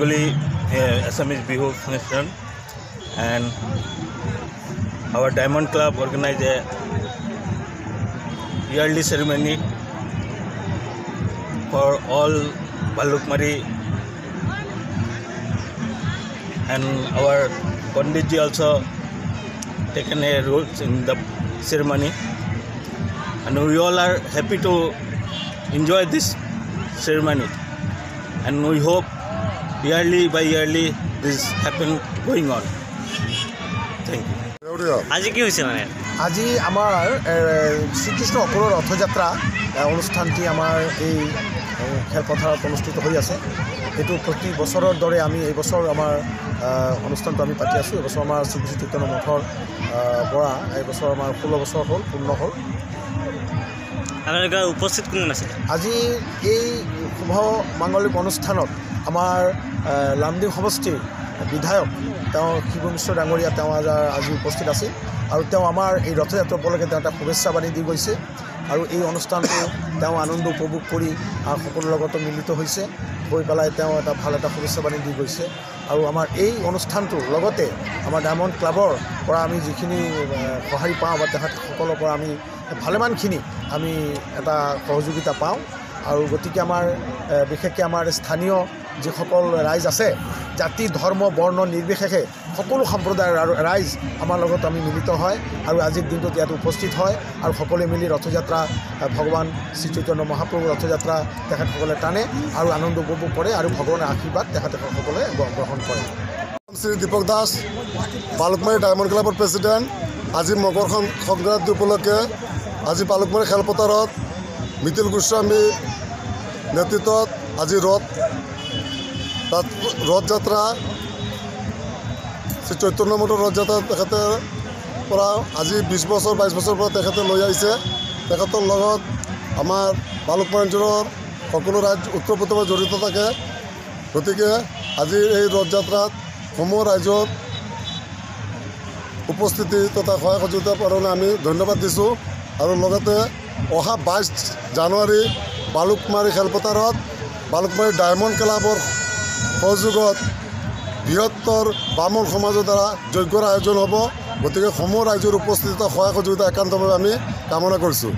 Bengali Assamese Bihu function, and our Diamond Club organized a yearly ceremony for all Bhalukmari, and our Panditji also taken a role in the ceremony, and we all are happy to enjoy this ceremony, and we hope yearly by yearly this happen going on. Thank you. আজি কি হৈছে মানে আজি আমাৰ শ্ৰীকৃষ্ণ অকৰৰ ৰথযাত্ৰা অনুষ্ঠানটি আমাৰ এই খেলপথাৰত অনুষ্ঠিত হৈ আছে। এইটো প্ৰতি বছৰৰ দৰে আমি এই বছৰ আমাৰ অনুষ্ঠানটো আমি পাতি আছোঁ। এইবছৰ আমাৰ শ্ৰীকৃষ্ণ চৈতন্য মঠৰ পৰা এইবছৰ আমাৰ 16 বছৰ হ'ল পূৰ্ণ হ'ল। আপোনালোকে উপস্থিত কোন আছিল? আজি এই শুভ মাংগলিক অনুষ্ঠানত আমাৰ লামডিং সমষ্টিৰ বিধায়ক তেওঁ শিৱ মিশ্ৰ ডাঙৰীয়া তেওঁ আজি উপস্থিত আছিল, আৰু তেওঁ আমাৰ এই ৰথযাত্ৰা উপলক্ষে তেওঁ এটা শুভেচ্ছা বাণী দি গৈছে, আৰু এই অনুষ্ঠানটো তেওঁ আনন্দ উপভোগ কৰি সকলোৰ লগত মিলিত হৈছে, হৈ পেলাই তেওঁ এটা ভাল এটা শুভেচ্ছা বাণী দি গৈছে। আৰু আমাৰ এই অনুষ্ঠানটোৰ লগতে আমাৰ ডায়মণ্ড ক্লাবৰ পৰা আমি যিখিনি সঁহাৰি পাওঁ বা তেখেতসকলৰ পৰা আমি ভালেমানখিনি আমি এটা সহযোগিতা পাওঁ, আৰু গতিকে আমাৰ বিশেষকৈ আমাৰ স্থানীয় যিসকল ৰাইজ আছে, জাতি ধৰ্ম বৰ্ণ নিৰ্বিশেষে সকলো সম্প্ৰদায়ৰ ৰাইজ আমাৰ লগত আমি মিলিত হয়, আৰু আজিৰ দিনটোত ইয়াত উপস্থিত হয়, আৰু সকলোৱে মিলি ৰথযাত্ৰা ভগৱান শ্ৰী চৈতন্য মহাপ্ৰভুৰ ৰথযাত্ৰা তেখেতসকলে টানে আৰু আনন্দ উপভোগ কৰে, আৰু ভগৱানৰ আশীৰ্বাদ তেখেতসকলে গ্ৰহণ কৰে। শ্ৰী দীপক দাস, বালুকমাৰী ডায়মণ্ড ক্লাবৰ প্ৰেচিডেণ্ট। আজি মকৰ সংক্ৰান্তি উপলক্ষে আজি বালুকমাৰী খেলপথাৰত মিতিল গোস্বামী নেতৃত্বত আজি ৰথযাত্ৰা শ্ৰী চৈতন্য মঠৰ ৰথযাত্ৰা তেখেতে পৰা আজি 20 বছৰ 22 বছৰৰ পৰা তেখেতে লৈ আহিছে। তেখেতৰ লগত আমাৰ বালুকমাৰী অঞ্চলৰ সকলো ৰাইজ ওতঃপ্ৰোতভাৱে জড়িত থাকে। গতিকে আজি এই ৰথযাত্ৰাত সমূহ ৰাইজক উপস্থিতি তথা সহায় সহযোগিতাৰ কাৰণে আমি ধন্যবাদ দিছোঁ, আৰু লগতে অহা 22 জানুৱাৰী বালুকমাৰী খেলপথাৰত বালুকমাৰী ডায়মণ্ড ক্লাবৰ সহযোগত বৃহত্তৰ বামুণ সমাজৰ দ্বাৰা যজ্ঞৰ আয়োজন হ'ব। গতিকে সমূহ ৰাইজৰ উপস্থিতিত সহায় সহযোগিতা একান্তভাৱে আমি কামনা কৰিছোঁ।